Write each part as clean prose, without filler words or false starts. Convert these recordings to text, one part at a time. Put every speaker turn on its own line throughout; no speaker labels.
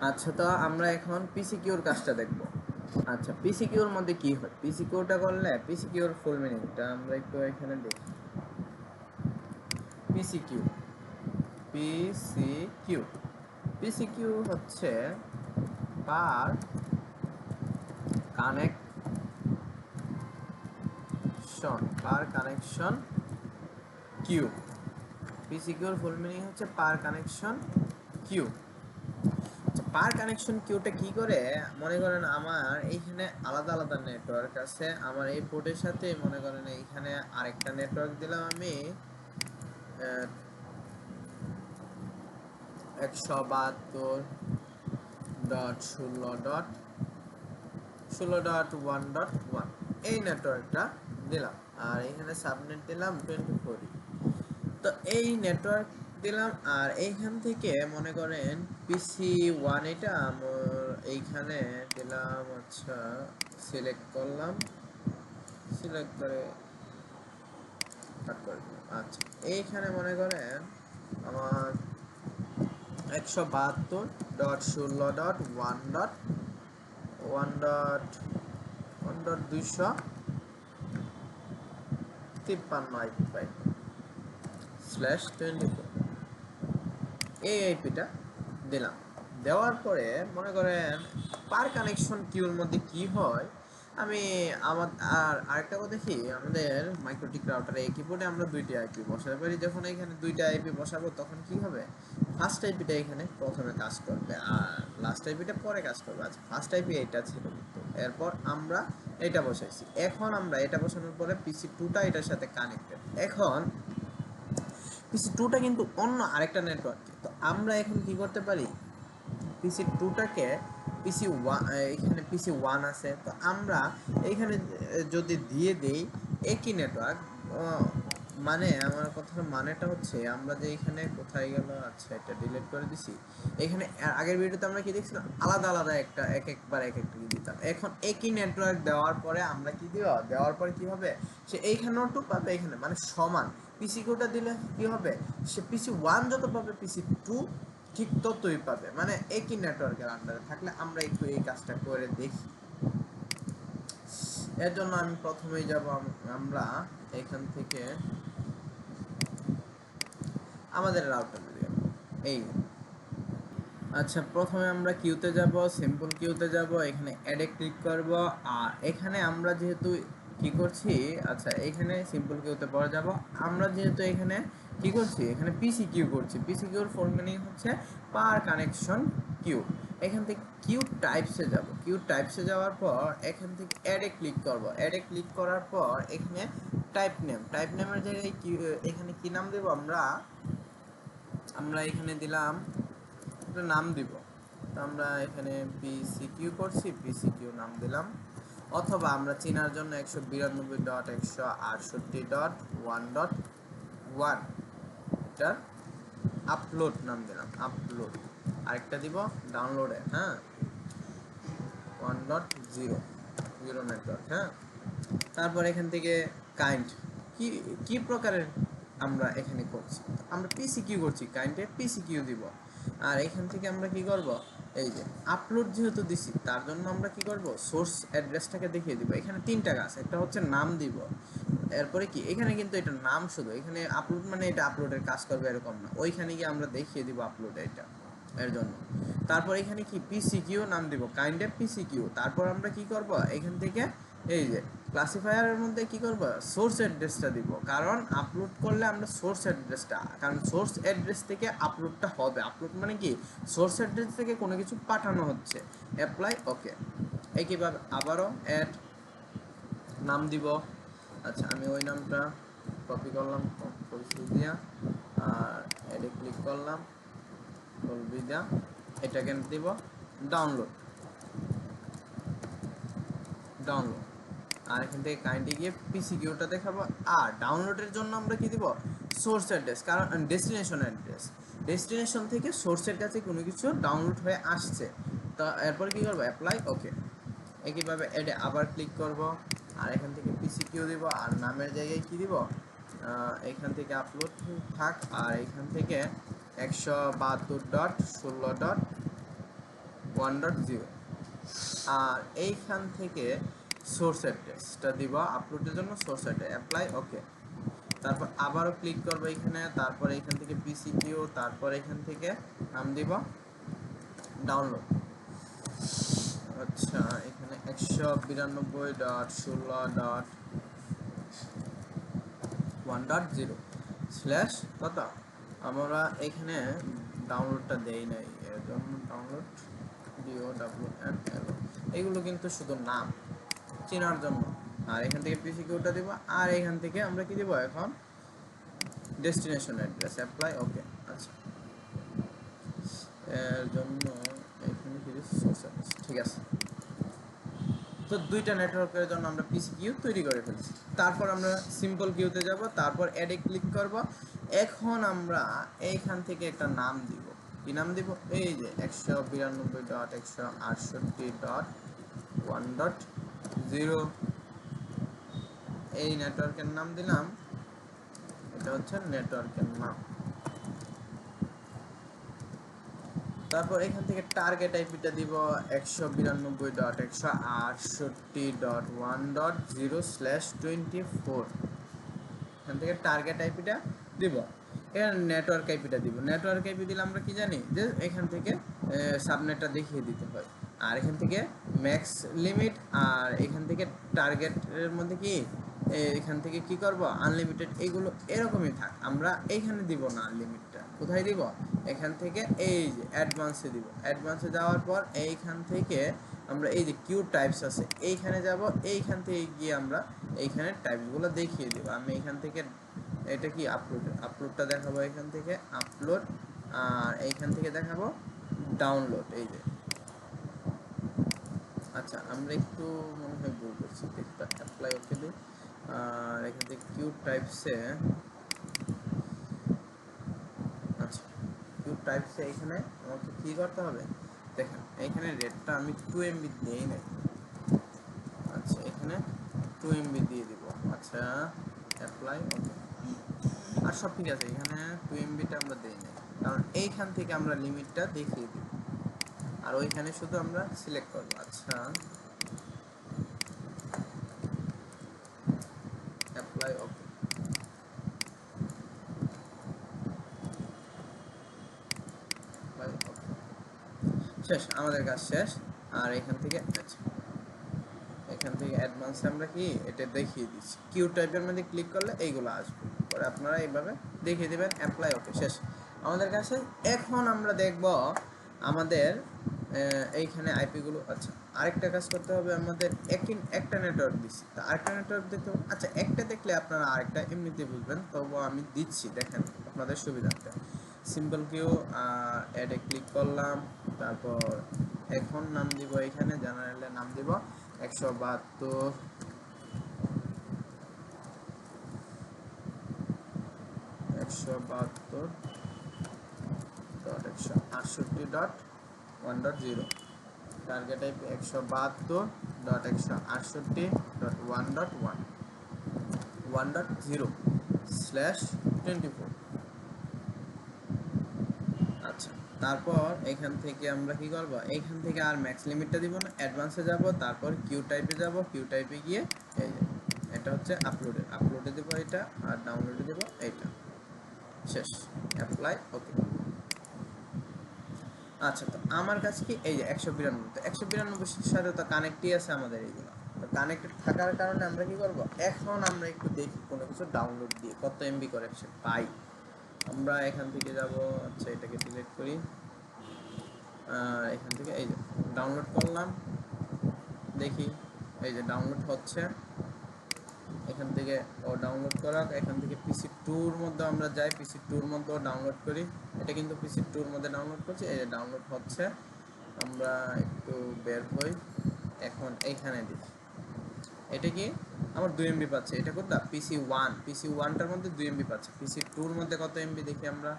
আচ্ছা, তো আমরা এখন পিসিকিউর কাজটা দেখব। আচ্ছা, পিসিকিউর মধ্যে কি হয়, পিসিকিউটা করলে পিসিকিউর ফুল মিনিংটা আমরা একটু এখানে দেখি। পিসিকিউ পিসিকিউ পিসিকিউ হচ্ছে পার কানেকশন কিউ। পিসিকিউর ফুল মিনিং হচ্ছে পার কানেকশন কিউ। পার কানেকশন কিউটা কি করে, মনে করেন আমার এইখানে আলাদা আলাদা নেটওয়ার্ক আছে, আমার এই পোর্টের সাথে মনে করেন এইখানে আরেকটা নেটওয়ার্ক দিলাম আমি 172.16.1.1 এই নেটওয়ার্কটা দিলাম, আর এখানে সাবনেট দিলাম 24। তো এই নেটওয়ার্ক দিলাম, আর এইখান থেকে মনে করেন পিসি ওয়ান এটা আমার এইখানে দিলাম। আচ্ছা, সিলেক্ট করলাম, সিলেক্ট করে কাট করে দিলাম। আচ্ছা, এইখানে মনে করেন আমার 172.1.1.253 এই আইপিটা দিলাম। দেওয়ার পরে মনে করেন পার কানেকশন কিউর মধ্যে কি হয়, আমি আমার আরেকটা কথা কি, আমাদের মাইক্রোটিক রাউটারে এই কিবোর্ডে আমরা দুইটা আইপি বসাতে পারি। যখন এখানে দুইটা আইপি বসাবো তখন কি হবে, ফার্স্ট আইপিটা এখানে প্রথমে কাজ করবে আর লাস্ট আইপিটা পরে কাজ করবে। আচ্ছা, ফার্স্ট আইপি এটা ছিল, কিন্তু এরপর আমরা এটা বসাইছি। এখন আমরা এটা বসানোর পরে পিসি টুটা এটার সাথে কানেক্টেড। এখন পিসি টুটা কিন্তু অন্য আরেকটা নেটওয়ার্কে। তো আমরা এখন কি করতে পারি, পিসি টুটাকে পিসি ওয়ান, এখানে পিসি ওয়ান আছে, তো আমরা এইখানে যদি দিয়ে দেই একই নেটওয়ার্ক, মানে আমার কথার মানেটা হচ্ছে আমরা যে এখানে কোথায় গেল, আচ্ছা এটা ডিলিট করে দিছি। এখানে আগের ভিডিওতে আমরা কি দেখছিলাম, আলাদা আলাদা একটা একবার এক একটা কি দিতাম। এখন একই নেটওয়ার্ক দেওয়ার পরে আমরা কি দেওয়ার পরে কি হবে, সে এইখানেও টু পাবে, এখানে মানে সমান। পিসি টুটা দিলে কি হবে, সে পিসি ওয়ান যত পাবে পিসি টু ঠিক ততই পাবে, মানে একই নেটওয়ার্কের আন্ডারে থাকলে। আমরা একটু এই কাজটা করে দেখি। এর জন্য আমি প্রথমেই যাব, আমরা এখান থেকে আমাদের রাউটারে যাব এই। আচ্ছা, প্রথমে আমরা কিউতে যাব, সিম্পল কিউতে যাব, এখানে অ্যাডে ক্লিক করব। আর এখানে আমরা যেহেতু কি করছি, আচ্ছা এখানে সিম্পল কিউতে পরে যাব। আমরা যেহেতু এখানে কি করছি, এখানে পিসি কিউ করছি। পিসি কিউর ফুল মিনিং হচ্ছে পার কানেকশন কিউ। এখান থেকে কিউ টাইপসে যাব। কিউ টাইপসে যাওয়ার পর এখান থেকে অ্যাডে ক্লিক করব। অ্যাডে ক্লিক করার পর এখানে টাইপ নেমের জায়গায় এখানে কি নাম দেব, আমরা এখানে দিলাম একটা নাম দিব। তো আমরা এখানে পিসিকিউ করছি, পিসিকিউ নাম দিলাম। অথবা আমরা চেনার জন্য 192.168.1.1 এটার আপলোড নাম দিলাম, আপলোড। আরেকটা দিব ডাউনলোডে, হ্যাঁ 1.0 নেটওয়ার্ক, হ্যাঁ। তারপর এখান থেকে কাইন্ড কি কি প্রকারের আমরা এখানে করছি, আমরা পিসিকিউ করছি, কাইন্ডে পিসিকিউ দিব। আর এখান থেকে আমরা কি করব, এই যে আপলোড যেহেতু দিছি তার জন্য আমরা কি করব, সোর্স অ্যাড্রেসটাকে দেখিয়ে দিব। এখানে তিনটা কাজ, একটা হচ্ছে নাম দিব, এরপরে কি এখানে কিন্তু এটা নাম শুধু, এখানে আপলোড মানে এটা আপলোডের কাজ করবে এরকম না, ওইখানে গিয়ে আমরা দেখিয়ে দিব আপলোড এটা এর জন্য। তারপর এখানে কি পিসিকিউ নাম দিব, কাইন্ড অফ পিসিকিউ। তারপর আমরা কি করব, এখান থেকে এই যে ক্লাসিফায়ারের মধ্যে কি করব, সোর্স অ্যাড্রেসটা দিব, কারণ আপলোড করলে আমরা সোর্স অ্যাড্রেসটা, কারণ সোর্স অ্যাড্রেস থেকে আপলোডটা হবে। আপলোড মানে কি, সোর্স অ্যাড্রেস থেকে কোনো কিছু পাঠানো হচ্ছে। Apply okay. একইভাবে আবারও অ্যাড নাম দিব। আচ্ছা, আমি ওই নামটা কপি করলাম কন্ট্রোল দিয়া, আর এডে ক্লিক করলাম কলবি দিয়া, এটাকে দিব ডাউনলোড, ডাউনলোড। আর এখান থেকে কাইন্ডলি গিয়ে পিসিকিউটা দেখাবো। আর ডাউনলোডের জন্য আমরা কি দিব, সোর্স অ্যাড্রেস, কারণ ডেস্টিনেশন অ্যাড্রেস, ডেস্টিনেশন থেকে সোর্সের কাছে কোনো কিছু ডাউনলোড হয়ে আসছে। তো এরপরে কি করবো, অ্যাপ্লাই ওকে। একইভাবে এডে আবার ক্লিক করব, আর এখান থেকে পিসিকিউ দিব, আর নামের জায়গায় কি দিব, এখান থেকে আপলোড থাক, আর এখান থেকে 172.16. 1.0। আর এইখান থেকে সোর্স অ্যাড্রেসটা দিব আপলোডের জন্য, সোর্স অ্যাড্রেস অ্যাপ্লাই ওকে। তারপর আবারও ক্লিক করবো এখানে, তারপর এখান থেকে পিসিকিউ, তারপর এখান থেকে নাম দিব ডাউনলোড। আচ্ছা এখানে 192.16.1.0 স্ল্যাশ কত, আমরা এখানে ডাউনলোডটা দেই নাই, এর জন্য ডাউনলোড DOWNL, এগুলো কিন্তু শুধু নাম চেনার জন্য। আর এখান থেকে পিসিকিউটা দিব, আর এখান থেকে আমরা কি দিব এখন ডেস্টিনেশন অ্যাড্রেস অ্যাপ্লাই ওকে। আচ্ছা এর জন্য এখানে ঠিক আছে। তো দুইটা নেটওয়ার্কের জন্য আমরা পিসি কিউ তৈরি করে ফেলছি। তারপর আমরা সিম্পল কিউতে যাব, তারপর অ্যাডে ক্লিক করব। এখন আমরা এইখান থেকে একটা নাম দিব, কি নাম দিব, এই যে 192.168.1.0 এই নেটওয়ার্কের নাম দিলাম। এটা হচ্ছে নেটওয়ার্কের নাম। তারপর এখান থেকে টার্গেট আইপিটা দিব 192.168.1.0/24। এখান থেকে টার্গেট আইপিটা দিব। এখানে নেটওয়ার্ক আইপিটা দিব। নেটওয়ার্ক আইপি দিলে আমরা কি জানি যে এখান থেকে সাবনেটটা দেখিয়ে দিতে হয়। আর এখান থেকে ম্যাক্স লিমিট, আর এখান থেকে টার্গেটের মধ্যে কি এখান থেকে কি করব আনলিমিটেড, এইগুলো এরকমই থাক। আমরা এইখানে দিব না আনলিমিটটা, কোথায় দিব, এখান থেকে এই যে অ্যাডভান্সে দিব। অ্যাডভান্সে যাওয়ার পর এইখান থেকে আমরা এই যে কিউ টাইপস আছে এইখানে যাব। এইখান থেকে গিয়ে আমরা এইখানে টাইপসগুলো দেখিয়ে দেব। আমি এখান থেকে এটা কি আপলোডটা দেখাবো, এখান থেকে আপলোড, আর এইখান থেকে দেখাবো ডাউনলোড। এই যে আচ্ছা আমরা একটু মনে হয় ভুল করছি, দেখতে অ্যাপ্লাই ওকে দিই। আর এখান থেকে কিউ টাইপসে, আচ্ছা কিউ টাইপসে এখানে আমাকে কি করতে হবে দেখেন, এইখানে রেটটা আমি 2 MB দিই নাই। আচ্ছা এখানে 2 MB দিয়ে দিব। আচ্ছা অ্যাপ্লাই ওকে, আর সব ঠিক আছে। এখানে 2 MBটা আমরা দেই নাই, কারণ এইখান থেকে আমরা লিমিটটা দেখিয়ে দিব, আর ওইখানে শুধু আমরা সিলেক্ট করব। আচ্ছা অ্যাপ্লাই ওকে, শেষ, আমাদের কাজ শেষ। আর এখান থেকে আচ্ছা এখান থেকে অ্যাডভান্সে আমরা কি এটা দেখিয়ে দিচ্ছি। কিউ টাইপের মধ্যে ক্লিক করলে এইগুলো আসবে, পরে আপনারা এইভাবে দেখিয়ে দেবেন। অ্যাপ্লাই ওকে, শেষ আমাদের কাছে। এখন আমরা দেখব আমাদের এইখানে আইপিগুলো। আচ্ছা আরেকটা কাজ করতে হবে আমাদের, একটা নেটওয়ার্ক দিচ্ছি, তো আরেকটা নেটওয়ার্ক দেখতে হবে। আচ্ছা একটা দেখলে আপনারা আরেকটা এমনিতে বুঝবেন, তবু আমি দিচ্ছি দেখেন আপনাদের সুবিধার্থে। সিম্পল কিউ অ্যাডে ক্লিক করলাম, তারপর এখন নাম দিব, এখানে জেনারেলে নাম দিব 172 172.168.1.0, টার্গেট আইপি 172.168.1.0/24। আচ্ছা তারপর এখান থেকে আমরা কি করব, এইখান থেকে আর ম্যাক্স লিমিটটা দিব না, অ্যাডভান্সে যাব, তারপর কিউ টাইপে যাব। কিউ টাইপে গিয়ে এই যে এটা হচ্ছে আপলোডে দেব এটা, আর ডাউনলোডে দেব এইটা, শেষ অ্যাপ্লাই ওকে। আচ্ছা তো আমার কাছে কি এই যে 192, তো 192 সাথে তো কানেক্টই আছে আমাদের এইগুলো। তো কানেক্টেড থাকার কারণে আমরা কি করব, এখন আমরা একটু দেখি কোনো কিছু ডাউনলোড দিয়ে কত এমবি কানেকশন পাই। আমরা এখান থেকে যাব, আচ্ছা এটাকে সিলেক্ট করি, এখান থেকে এই যে ডাউনলোড করলাম, দেখি এই যে ডাউনলোড হচ্ছে। এখান থেকে ও ডাউনলোড করা, এখান থেকে পিসি টুর মধ্যে আমরা যাই, পিসি টুর মধ্যেও ডাউনলোড করি। এটা কিন্তু পিসি টুর মধ্যে ডাউনলোড করছি, এই যে ডাউনলোড হচ্ছে। আমরা একটু বের হই, এখন এইখানে দেখি এটা কি আমার 2 MB পাচ্ছে। এটা কোনটা, পিসি ওয়ানটার মধ্যে 2 MB পাচ্ছে। পিসি টুর মধ্যে কত এমবি দেখি আমরা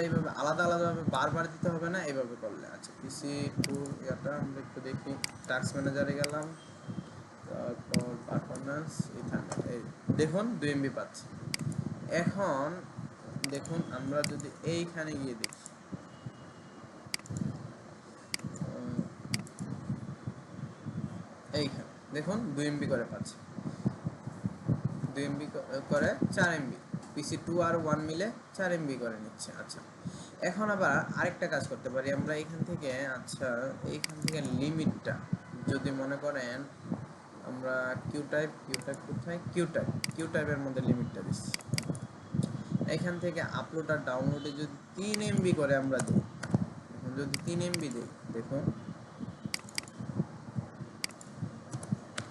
এইভাবে আলাদা আলাদাভাবে বারবার দিতে হবে না, এইভাবে করলে। আচ্ছা পিসি টু এটা আমরা একটু দেখি, টাস্ক ম্যানেজারে গেলাম, তারপর পারফরম্যান্স, এই দেখুন 2 MB পাচ্ছি। এখন দেখুন আমরা যদি এইখানে গিয়ে দেখি, দেখুন 2 MB করে পাচ্ছে, 2 MB করে 4 MB, PC2 আর 1 মিলে 4 MB করে নিচ্ছে। আচ্ছা, এখন আবার আরেকটা কাজ করতে পারি আমরা এখান থেকে। আচ্ছা, এইখান থেকে লিমিটটা যদি মনে করেন আমরা কিউ টাইপ কোথায়, কিউ টাইপের মধ্যে লিমিটটা দিচ্ছি। এখান থেকে আপলোড আর ডাউনলোডে যদি 3 MB করে আমরা দিই, এখন যদি 3 MB দিই, দেখুন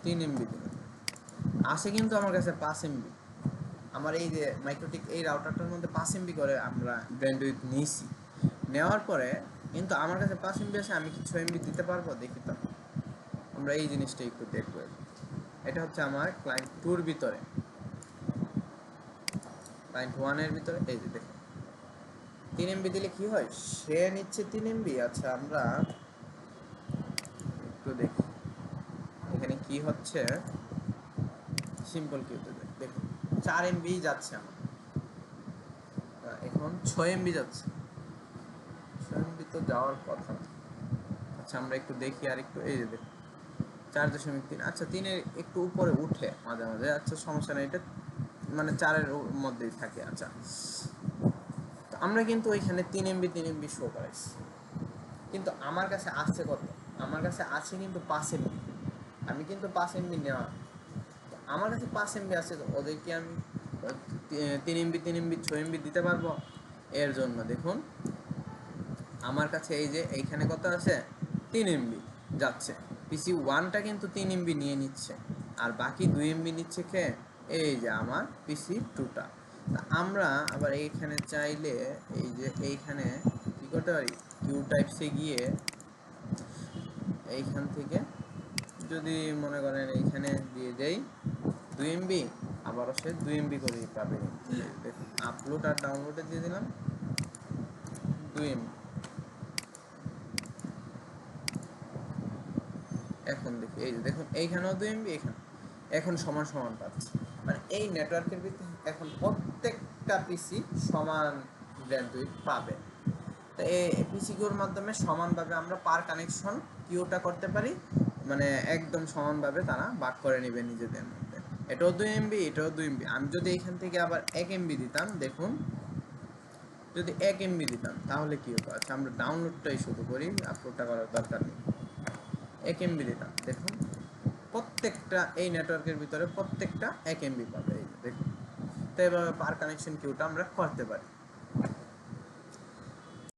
3 MB দিলাম, আসে কিন্তু আমার কাছে 5 MB। আমার এই যে মাইক্রোটিক এই রাউটারটার মধ্যে 5 MB করে আমরা ব্যান্ডউইথ নিয়েছি, নেওয়ার পরে কিন্তু আমার কাছে 5 MB আসে, আমি কি 6 MB দিতে পারবো? দেখি তো, আমরা এই জিনিসটা একটু দেখবো। এটা হচ্ছে আমার ক্লায়েন্ট 2 এর ভিতরে, ক্লায়েন্ট 1 এর ভিতরে। এই যে দেখুন 3 MB দিলে কি হয়, সে নিচ্ছে 3 MB। আচ্ছা, আমরা একটু দেখি এখানে কি হচ্ছে। সিম্পল কিউতে দেখুন 4 MB যাচ্ছে আমার, এখন 6 MB যাচ্ছে, 6 MB তো যাওয়ার কথা না। আচ্ছা, আমরা একটু দেখি আর একটু, এই যে দেখুন 4.3। আচ্ছা, 3-এর একটু উপরে উঠে মাঝে মাঝে, আচ্ছা সমস্যা নেই, এটা মানে 4-এর মধ্যেই থাকে। আচ্ছা, তো আমরা কিন্তু ওইখানে 3 MB শো করাইছি, কিন্তু আমার কাছে আসছে কত, আমার কাছে আছে কিন্তু 5 MB। আমি কিন্তু 5 MB নেওয়া, আমার কাছে 5 MB আছে, তো ওদেরকে আমি 3 MB 6 MB দিতে পারবো? এর জন্য দেখুন আমার কাছে এই যে এইখানে কত আছে, 3 MB যাচ্ছে, PC1টা কিন্তু 3 MB নিয়ে নিচ্ছে, আর বাকি 2 MB নিচ্ছে কে, এই যে আমার PC2টা। আমরা আবার এইখানে চাইলে এই যে এইখানে কি করতে পারি, কিউ টাইপসে গিয়ে এইখান থেকে যদি মনে করেন এইখানে দিয়ে দেই 2 MB, আবারও সে 2 MB করেই পাবে। দেখুন আপলোড আর ডাউনলোডে দিয়ে দিলাম 2 MB। এখন দেখি এই যে দেখুন এইখানেও 2 MB, এখানে এখন সমান সমান পাচ্ছে। মানে এই নেটওয়ার্কের ভিতরে এখন প্রত্যেকটা পিসি সমান ব্যান্ডউইথ পাবে। তো এই পিসি কিউর মাধ্যমে সমানভাবে আমরা পার কানেকশন কিউটা করতে পারি, মানে একদম সমানভাবে তারা ভাগ করে নেবে নিজেদের মধ্যে। এটাও 2 MB, এটাও 2 MB। আমি যদি এখান থেকে আবার 1 MB দিতাম, দেখুন যদি 1 MB দিতাম তাহলে কি হতো। আচ্ছা, আমরা ডাউনলোডটাই শুরু করি, আপলোডটা করার দরকার নেই। 1 MB দিতাম, দেখুন প্রত্যেকটা এই নেটওয়ার্কের ভিতরে প্রত্যেকটা 1 MB পাবে। এই দেখুন, তো এভাবে পার কানেকশন কিউটা আমরা করতে পারি।